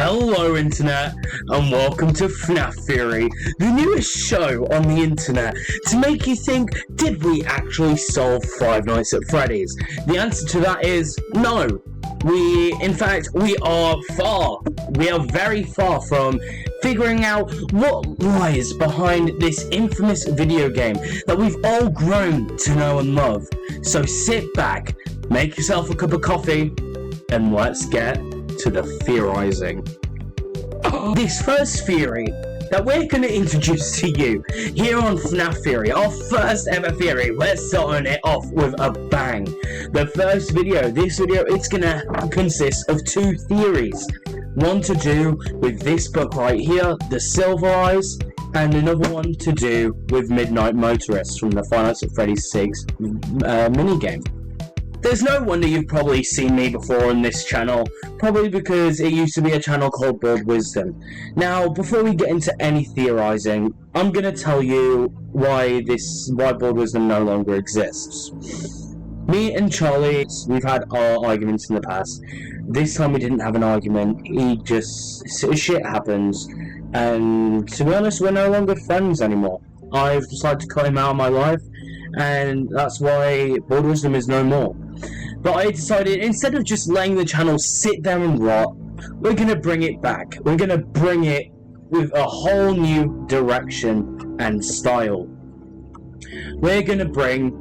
Hello Internet, and welcome to FNAF Theory, the newest show on the internet to make you think, did we actually solve Five Nights at Freddy's? The answer to that is no. We are very far from figuring out what lies behind this infamous video game that we've all grown to know and love. So sit back, make yourself a cup of coffee, and let's get to the theorizing. This first theory that we're going to introduce to you here on FNAF Theory, our first ever theory, we're starting it off with a bang. The first video, it's going to consist of two theories. One to do with this book right here, The Silver Eyes, and another one to do with Midnight Motorists from the Five Nights at Freddy's 6 minigame. There's no wonder you've probably seen me before on this channel, probably because it used to be a channel called Bold Wisdom. Now, before we get into any theorizing, I'm going to tell you why Bold Wisdom no longer exists. Me and Charlie, we've had our arguments in the past. This time we didn't have an argument, shit happens, and to be honest, we're no longer friends anymore. I've decided to cut him out of my life, and that's why Bold Wisdom is no more. But I decided, instead of just letting the channel sit there and rot, we're going to bring it back. We're going to bring it with a whole new direction and style. We're going to bring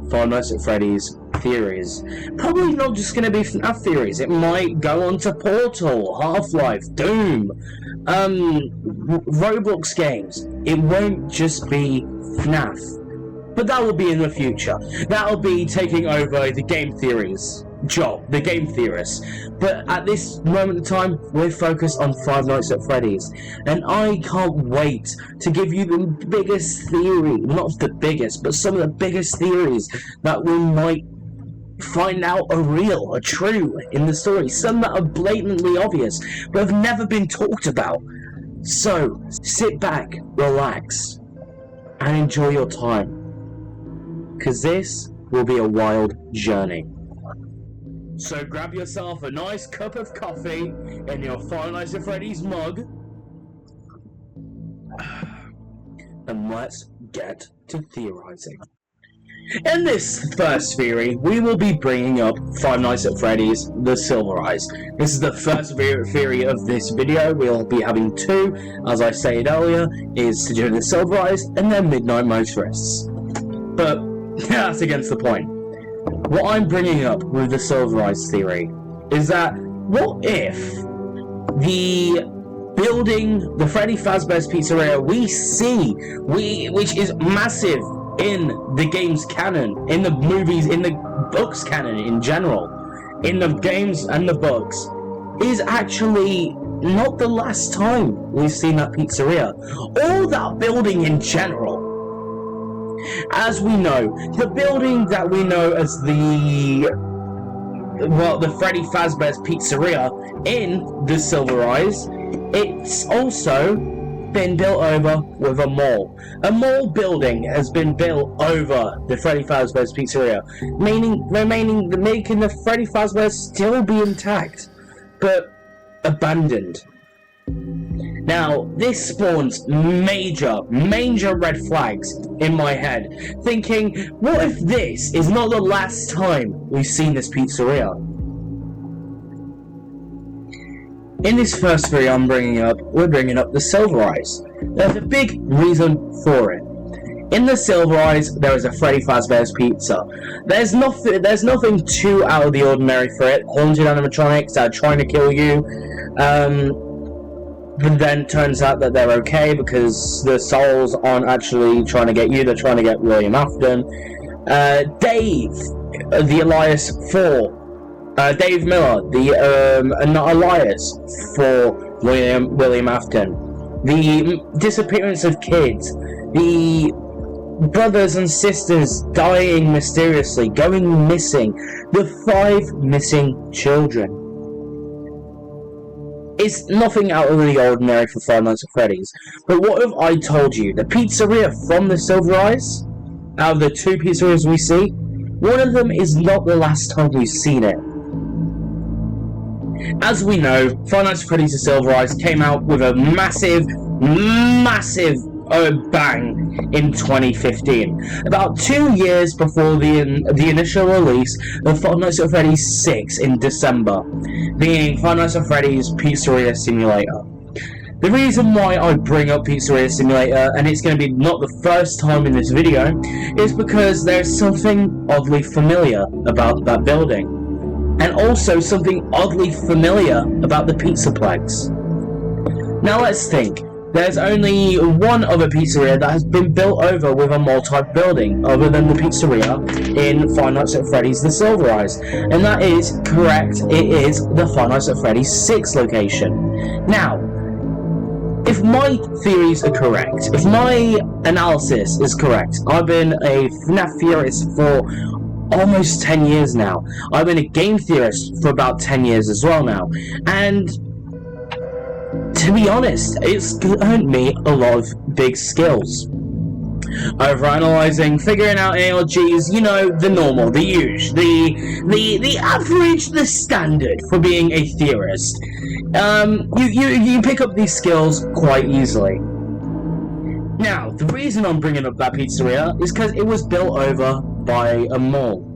Five Nights at Freddy's theories. Probably not just going to be FNAF theories. It might go on to Portal, Half-Life, Doom, Roblox games. It won't just be FNAF. But that will be in the future. That'll be taking over the game theories job, the game theorists. But at this moment in time, we're focused on Five Nights at Freddy's. And I can't wait to give you the biggest theory, not the biggest, but some of the biggest theories that we might find out are real, are true in the story. Some that are blatantly obvious, but have never been talked about. So, sit back, relax, and enjoy your time. Because this will be a wild journey. So grab yourself a nice cup of coffee in your Five Nights at Freddy's mug, and let's get to theorizing. In this first theory, we will be bringing up Five Nights at Freddy's, The Silver Eyes. This is the first theory of this video. We'll be having two, as I said earlier, is to do with The Silver Eyes and then Midnight Motorists. But that's against the point. What I'm bringing up with the Silver Eyes theory is that what if the building, the Freddy Fazbear's Pizzeria we see, which is massive in the game's canon, in the movies, in the books canon in general, in the games and the books, is actually not the last time we've seen that pizzeria, or that building in general. As we know, the building that we know as the Freddy Fazbear's Pizzeria in The Silver Eyes, it's also been built over with a mall. A mall building has been built over the Freddy Fazbear's Pizzeria, making the Freddy Fazbear still be intact, but abandoned. Now, this spawns major red flags in my head, thinking, what if this is not the last time we've seen this pizzeria? In this first theory we're bringing up the Silver Eyes. There's a big reason for it. In the Silver Eyes, there is a Freddy Fazbear's Pizza. There's nothing too out of the ordinary for it. Haunted animatronics that are trying to kill you. But then turns out that they're okay because the souls aren't actually trying to get you, they're trying to get William Afton. Dave, the Elias for Dave Miller, not Elias for William Afton. The disappearance of kids, the brothers and sisters dying mysteriously, going missing, the 5 missing children. It's nothing out of the ordinary for Five Nights at Freddy's. But what if I told you the pizzeria from the Silver Eyes, out of the two pizzerias we see, one of them is not the last time we've seen it. As we know, Five Nights at Freddy's The Silver Eyes came out with a massive bang in 2015, about 2 years before the initial release of Five Nights at Freddy's 6 in December, being Five Nights at Freddy's Pizzeria Simulator. The reason why I bring up Pizzeria Simulator, and it's going to be not the first time in this video, is because there's something oddly familiar about that building, and also something oddly familiar about the Pizzaplex. Now let's think. There's only one other pizzeria that has been built over with a multi-building, other than the pizzeria in Five Nights at Freddy's The Silver Eyes, and that is correct, it is the Five Nights at Freddy's 6 location. Now, if my theories are correct, if my analysis is correct, I've been a FNAF theorist for almost 10 years now. I've been a game theorist for about 10 years as well now, and to be honest, it's earned me a lot of big skills. Overanalyzing, figuring out ALGs, you know, the normal, the usual, the average, the standard for being a theorist. You pick up these skills quite easily. Now, the reason I'm bringing up that pizzeria is because it was built over by a mall.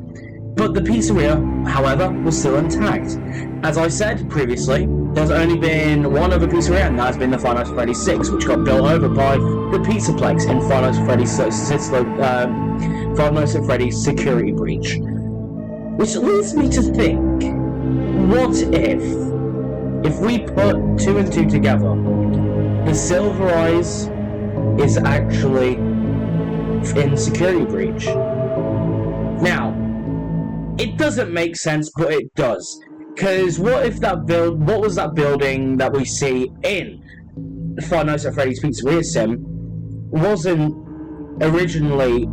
But the pizzeria, however, was still intact. As I said previously, there's only been one other pizzeria, and that's been the Five Nights at Freddy's 6, which got built over by the Pizzaplex in Five Nights at Freddy's Security Breach. Which leads me to think, what if we put 2 and 2 together, the Silver Eyes is actually in Security Breach? Now, it doesn't make sense, but it does. Because what if what was that building that we see in Five Nights at Freddy's Pizzeria Sim wasn't originally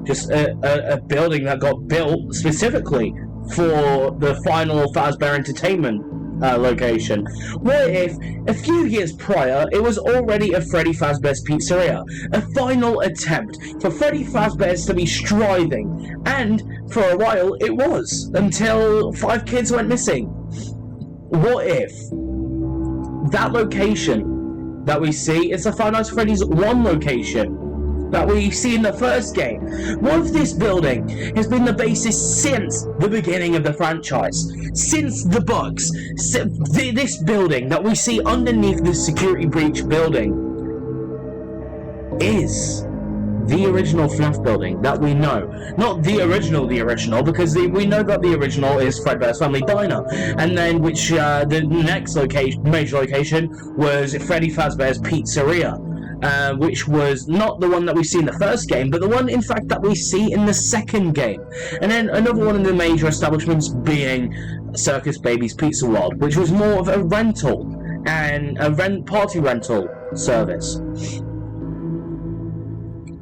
just a building that got built specifically for the final Fazbear Entertainment location? What if a few years prior it was already a Freddy Fazbear's Pizzeria, a final attempt for Freddy Fazbear's to be striving, and for a while it was, until 5 kids went missing? What if that location that we see is the Five Nights at Freddy's 1 location that we see in the first game? What if this building has been the basis since the beginning of the franchise? Since the bugs? This building that we see underneath the Security Breach building is the original FNAF building that we know. Not the original, because we know that the original is Fredbear's Family Diner, and then which the next major location was Freddy Fazbear's Pizzeria. Which was not the one that we see in the first game, but the one, in fact, that we see in the second game. And then another one of the major establishments being Circus Baby's Pizza World, which was more of a rental, and a party rental service.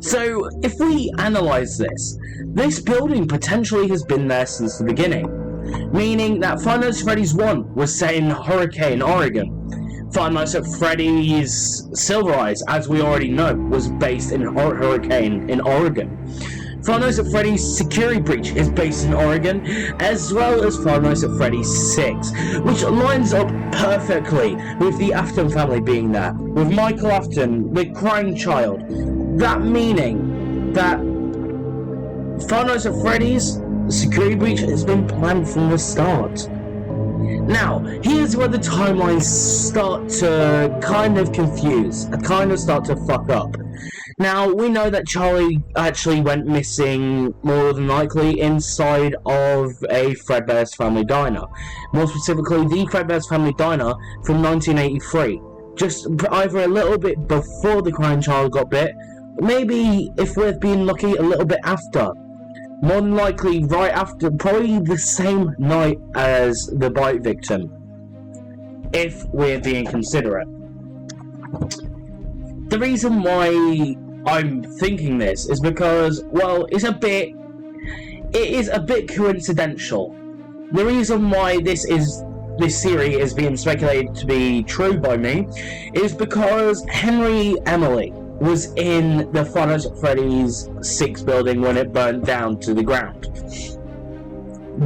So, if we analyze this building potentially has been there since the beginning, meaning that Five Nights at Freddy's 1 was set in Hurricane, Oregon. Five Nights at Freddy's Silver Eyes, as we already know, was based in Hurricane in Oregon. Five Nights at Freddy's Security Breach is based in Oregon, as well as Five Nights at Freddy's 6, which lines up perfectly with the Afton family being there, with Michael Afton, the crying child. That meaning that Five Nights at Freddy's Security Breach has been planned from the start. Now, here's where the timelines start to kind of confuse, start to fuck up. Now, we know that Charlie actually went missing, more than likely, inside of a Fredbear's Family Diner. More specifically, the Fredbear's Family Diner from 1983. Just either a little bit before the crying child got bit, maybe, if we're being lucky, a little bit after. More than likely right after, probably the same night as the bite victim, if we're being considerate. The reason why I'm thinking this is because, well, it is a bit coincidental. The reason why this theory is being speculated to be true by me is because Henry Emily was in the Five Nights at Freddy's 6 building when it burned down to the ground.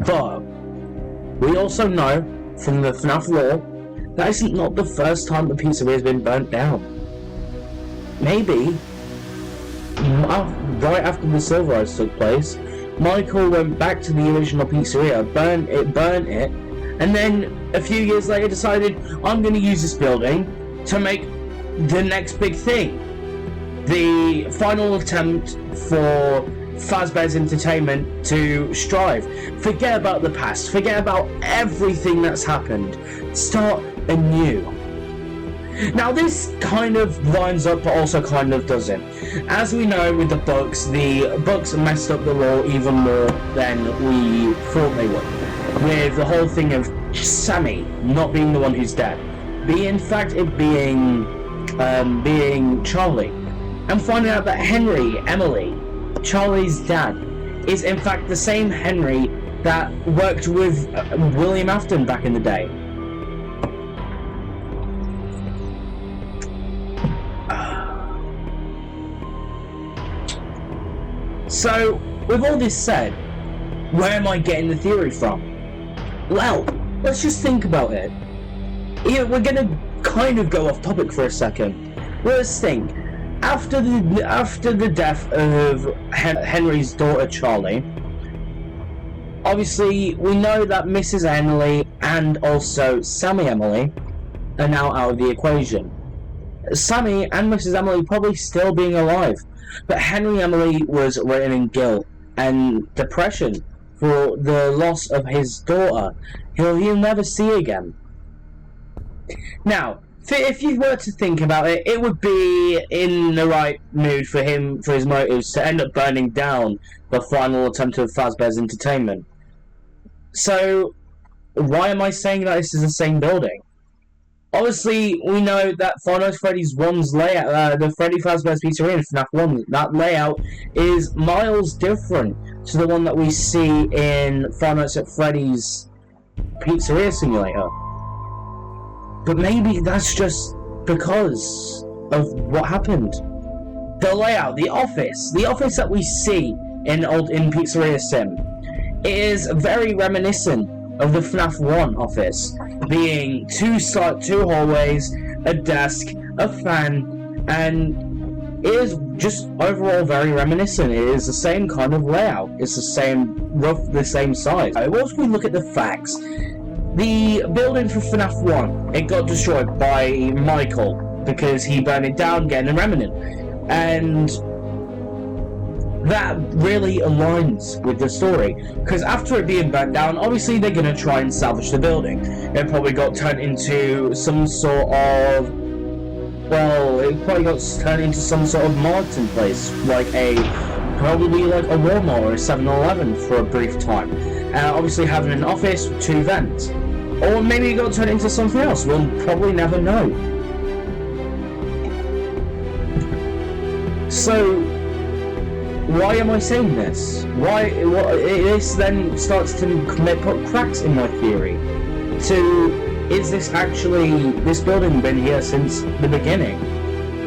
But we also know from the FNAF lore, that isn't not the first time the pizzeria has been burnt down. Maybe, right after the Silverize took place, Michael went back to the original pizzeria, burnt it, and then a few years later decided, I'm going to use this building to make the next big thing. The final attempt for Fazbear's Entertainment to strive. Forget about the past, forget about everything that's happened. Start anew. Now this kind of lines up but also kind of doesn't. As we know with the books messed up the lore even more than we thought they would. With the whole thing of Sammy not being the one who's dead. In fact it being Charlie. And finding out that Emily, Charlie's dad, is in fact the same Henry that worked with William Afton back in the day. So, with all this said, where am I getting the theory from? Well, let's just think about it. Yeah, we're gonna kind of go off topic for a second. Let's think. After the death of Henry's daughter Charlie, obviously we know that Mrs. Emily and also Sammy Emily are now out of the equation. Sammy and Mrs. Emily probably still being alive, but Henry Emily was written in guilt and depression for the loss of his daughter, who he'll never see again. Now, if you were to think about it, it would be in the right mood for his motives to end up burning down the final attempt of Fazbear's Entertainment. So, why am I saying that this is the same building? Obviously, we know that Five Nights at Freddy's 1's layout, the Freddy Fazbear's Pizzeria in FNAF 1, that layout is miles different to the one that we see in Five Nights at Freddy's Pizzeria Simulator. But maybe that's just because of what happened. The layout, the office that we see in Pizzeria Sim, is very reminiscent of the FNAF 1 office, being two hallways, a desk, a fan, and it is just overall very reminiscent. It is the same kind of layout. It's the same size. Once we look at the facts, the building for FNAF 1, it got destroyed by Michael because he burned it down, getting a remnant, and that really aligns with the story, because after it being burnt down, obviously they're going to try and salvage the building. It probably got turned into some sort of, marketing place, probably like a Walmart or a 7-Eleven for a brief time. Obviously having an office with two vents. Or maybe it got turned into something else, we'll probably never know. So, why am I saying this? This then starts to put cracks in my theory. Is this building been here since the beginning?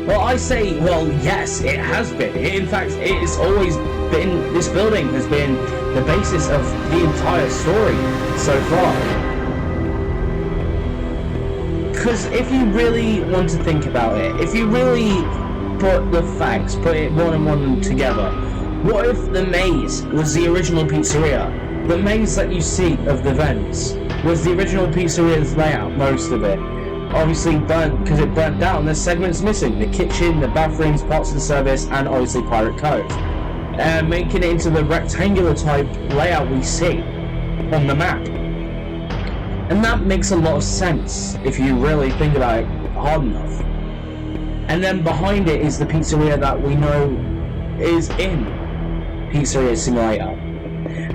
Well, I say, yes, it has been. In fact, it's always been, this building has been the basis of the entire story so far. Because if you really want to think about it, if you really put the facts, put it one and one together, what if the maze was the original pizzeria? The maze that you see of the vents was the original pizzeria's layout, most of it. Obviously burnt, because it burnt down, there's segments missing. The kitchen, the bathrooms, parts of the service, and obviously Pirate Cove. Making it into the rectangular type layout we see on the map. And that makes a lot of sense, if you really think about it hard enough. And then behind it is the pizzeria that we know is in Pizzeria Simulator.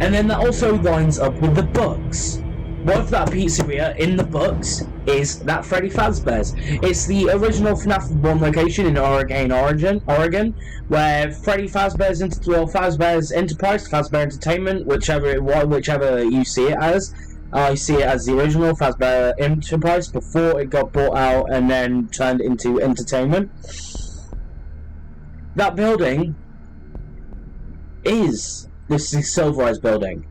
And then that also lines up with the books. What if that pizzeria in the books is that Freddy Fazbear's? It's the original FNAF 1 location in Oregon, where Freddy Fazbear's Fazbear's Enterprise, Fazbear Entertainment, whichever you see it as. I see it as the original Fazbear Enterprise before it got bought out and then turned into Entertainment. That building is this Silverize building.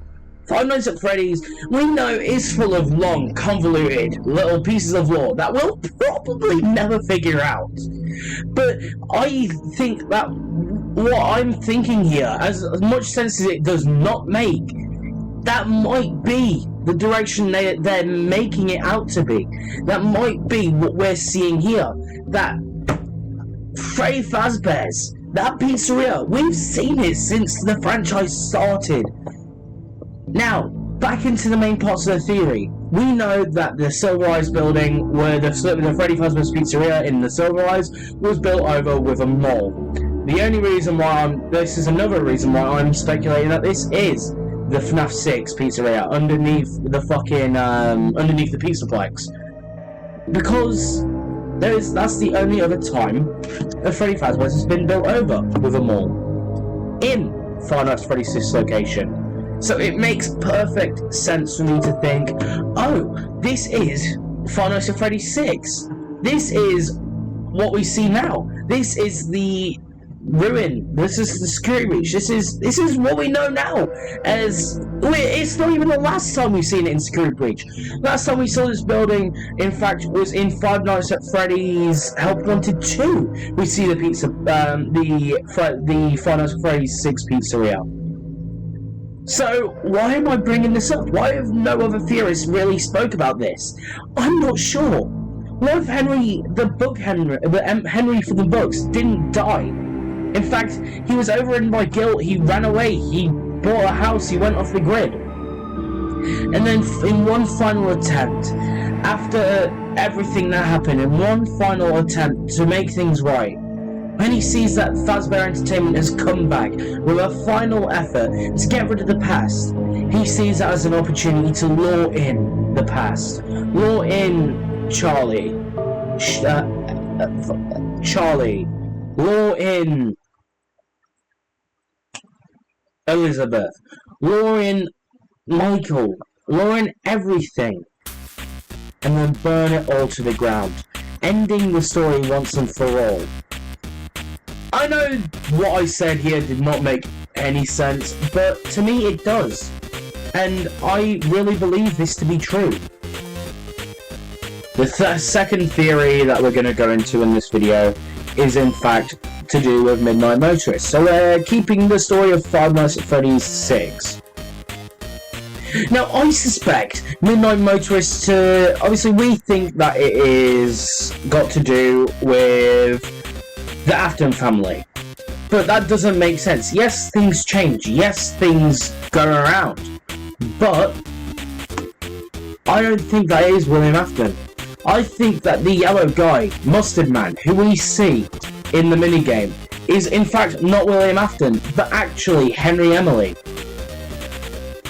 Five Nights at Freddy's, we know, is full of long, convoluted little pieces of lore that we'll probably never figure out. But I think that what I'm thinking here, as much sense as it does not make, that might be the direction they're making it out to be. That might be what we're seeing here. That Freddy Fazbear's, that pizzeria, we've seen it since the franchise started. Now, back into the main parts of the theory. We know that the Silver Eyes building, where the Freddy Fazbear's Pizzeria in the Silver Eyes, was built over with a mole. The only reason why this is another reason why I'm speculating that this is the FNAF 6 pizzeria underneath the fucking, underneath the Pizzaplex. Because that's the only other time a Freddy Fazbear's has been built over with a mall. In Five Nights at Freddy's 6 location. So it makes perfect sense for me to think, oh, this is Five Nights at Freddy's 6. This is what we see now. This is the ruin. This is the security breach. This is what we know now. It's not even the last time we've seen it in security breach. Last time we saw this building, in fact, was in Five Nights at Freddy's Help Wanted 2. We see the Five Nights at Freddy's 6 pizzeria. So, why am I bringing this up? Why have no other theorists really spoke about this? I'm not sure. What if Henry for the books didn't die? In fact, he was overridden by guilt, he ran away, he bought a house, he went off the grid. And then in one final attempt, after everything that happened, in one final attempt to make things right, when he sees that Fazbear Entertainment has come back with a final effort to get rid of the past, he sees that as an opportunity to lure in the past. Lure in Charlie. Lure in Elizabeth. Lure in Michael. Lure in everything. And then burn it all to the ground. Ending the story once and for all. I know what I said here did not make any sense, but to me it does. And I really believe this to be true. The second theory that we're going to go into in this video is in fact to do with Midnight Motorist. So we're keeping the story of Five Nights at Freddy's 6. Now I suspect Midnight Motorist obviously we think that it is got to do with the Afton family. But that doesn't make sense. Yes, things change. Yes, things go around. But I don't think that is William Afton. I think that the yellow guy, Mustard Man, who we see in the minigame, is in fact not William Afton, but actually Henry Emily.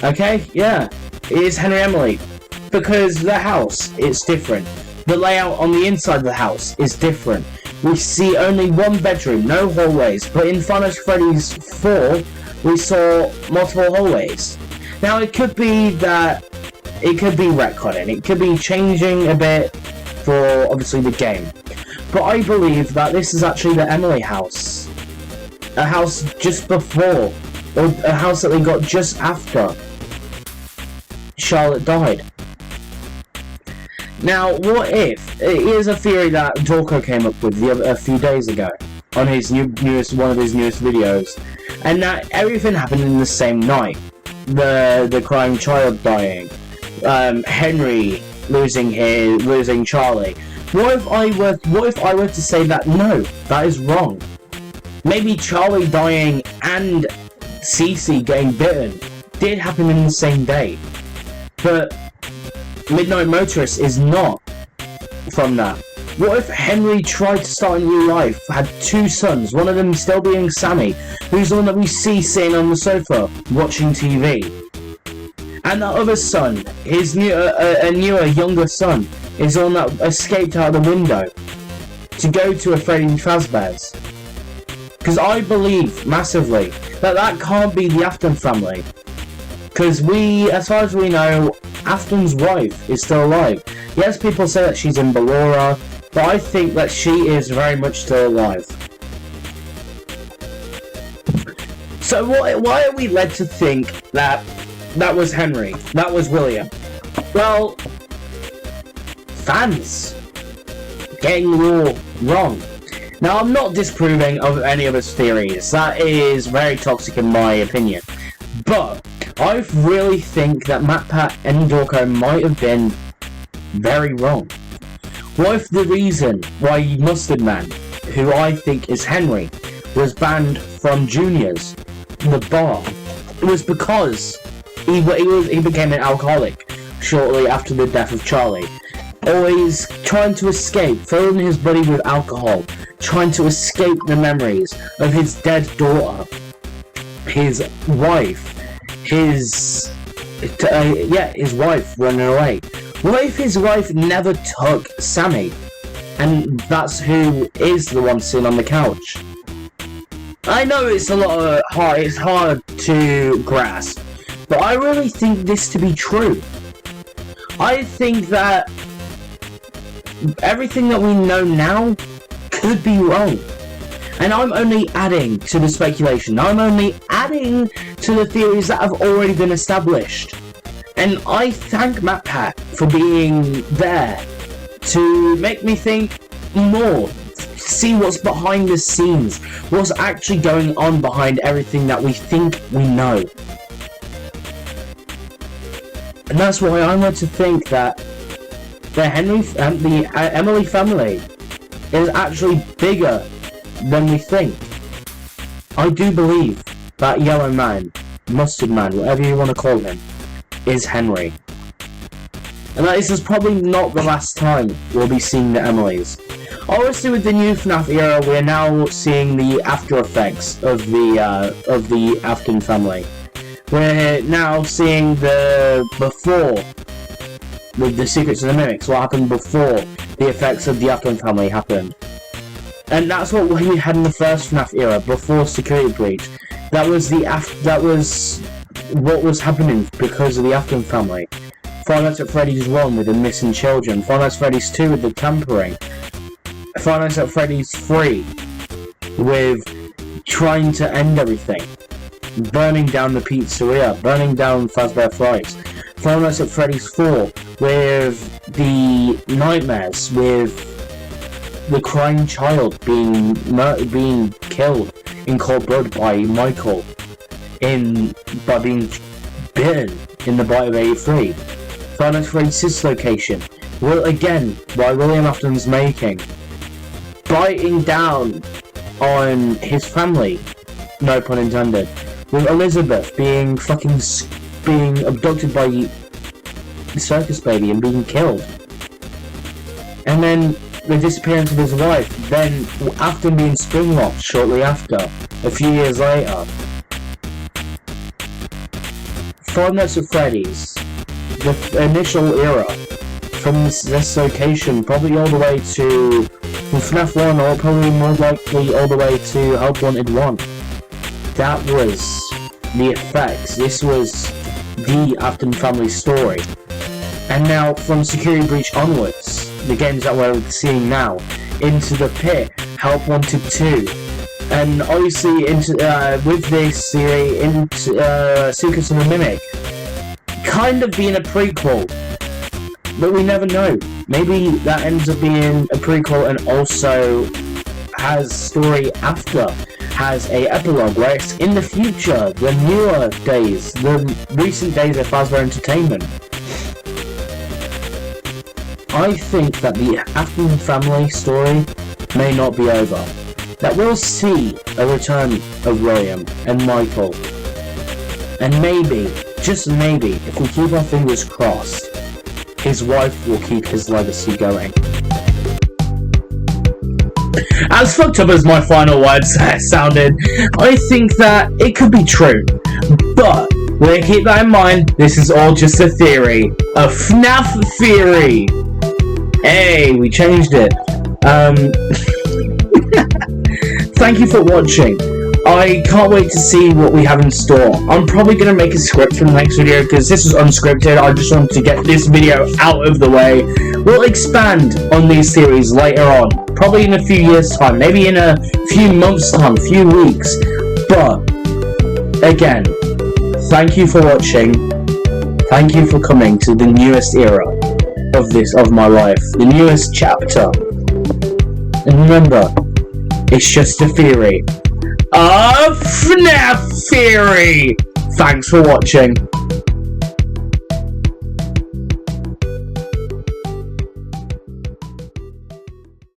Okay? Yeah. It is Henry Emily. Because the house is different. The layout on the inside of the house is different. We see only one bedroom, no hallways, but in Five Nights at Freddy's 4, we saw multiple hallways. Now, it could be retconning, it could be changing a bit for, obviously, the game. But I believe that this is actually the Emily house. A house just before, or a house that they got just after Charlotte died. Now, what if? Here's a theory that Dorko came up with a few days ago on his one of his newest videos, and that everything happened in the same night. The crying child dying, Henry losing Charlie. What if I were to say that no, that is wrong? Maybe Charlie dying and Cece getting bitten did happen in the same day, but Midnight Motorist is not from that. What if Henry tried to start a new life, had two sons, one of them still being Sammy, who's the one that we see sitting on the sofa, watching TV? And that other son, his newer, younger son, is the one that escaped out the window to go to a Freddy Fazbear's. Because I believe, massively, that can't be the Afton family. Because as far as we know, Afton's wife is still alive. Yes, people say that she's in Ballora, but I think that she is very much still alive. So why are we led to think that that was Henry. That was William. Well, fans getting the all wrong. Now, I'm not disproving of any of his theories. That is very toxic in my opinion. But I really think that MatPat and Dorko might have been very wrong. What if the reason why Mustard Man, who I think is Henry, was banned from juniors, the bar, it was because he became an alcoholic shortly after the death of Charlie. Always trying to escape, filling his body with alcohol, trying to escape the memories of his dead daughter, his wife, his wife running away. What if his wife never took Sammy, and that's who is the one sitting on the couch? I know it's it's hard to grasp, but I really think this to be true. I think that everything that we know now could be wrong. And I'm only adding to the speculation. I'm only adding to the theories that have already been established. And I thank MatPat for being there to make me think more. See what's behind the scenes. What's actually going on behind everything that we think we know. And that's why I want to think that the Emily family is actually bigger than we think. I do believe that Yellow Man, Mustard Man, whatever you want to call him, is Henry. And that this is probably not the last time we'll be seeing the Emilys. Obviously, with the new FNAF era, we are now seeing the after effects of the Afton family. We're now seeing the before, with the Secrets of the Mimics, what happened before the effects of the Afton family happened. And that's what we had in the first FNAF era, before Security Breach. That was what was happening because of the Afton family. Five Nights at Freddy's 1 with the missing children. Five Nights at Freddy's 2 with the tampering. Five Nights at Freddy's 3 with trying to end everything. Burning down the pizzeria. Burning down Fazbear Fries. Five Nights at Freddy's 4 with the nightmares, with the crying child being killed in cold blood by Michael, by being bitten in the bite of 83. Five Nights at Freddy's 6 location, well, again, by William Afton's making, biting down on his family, no pun intended, with Elizabeth being abducted by the circus baby and being killed. And then the disappearance of his wife, then after being spring-locked shortly after, a few years later. Five Nights at Freddy's, the initial era, from this location, probably all the way to FNAF 1, or probably more likely all the way to Help Wanted 1. That was the effects. This was the Afton family story. And now, from Security Breach onwards, the games that we're seeing now, into the Pit, Help Wanted 2, and obviously with this series, into Secrets of the Mimic, kind of being a prequel, but we never know. Maybe that ends up being a prequel and also has story after, has a epilogue where it's in the future, the newer days, the recent days of Fazbear Entertainment. I think that the Afton family story may not be over. That we'll see a return of William and Michael. And maybe, just maybe, if we keep our fingers crossed, his wife will keep his legacy going. As fucked up as my final words sounded, I think that it could be true. But, we're gonna keep that in mind, this is all just a theory. A FNAF theory! Hey, we changed it. Thank you for watching. I can't wait to see what we have in store. I'm probably going to make a script for the next video because this is unscripted. I just wanted to get this video out of the way. We'll expand on these theories later on. Probably in a few years' time. Maybe in a few months' time. Few weeks. But, again, thank you for watching. Thank you for coming to the newest era of my life, the newest chapter. And remember, it's just a theory. A FNAF theory! Thanks for watching.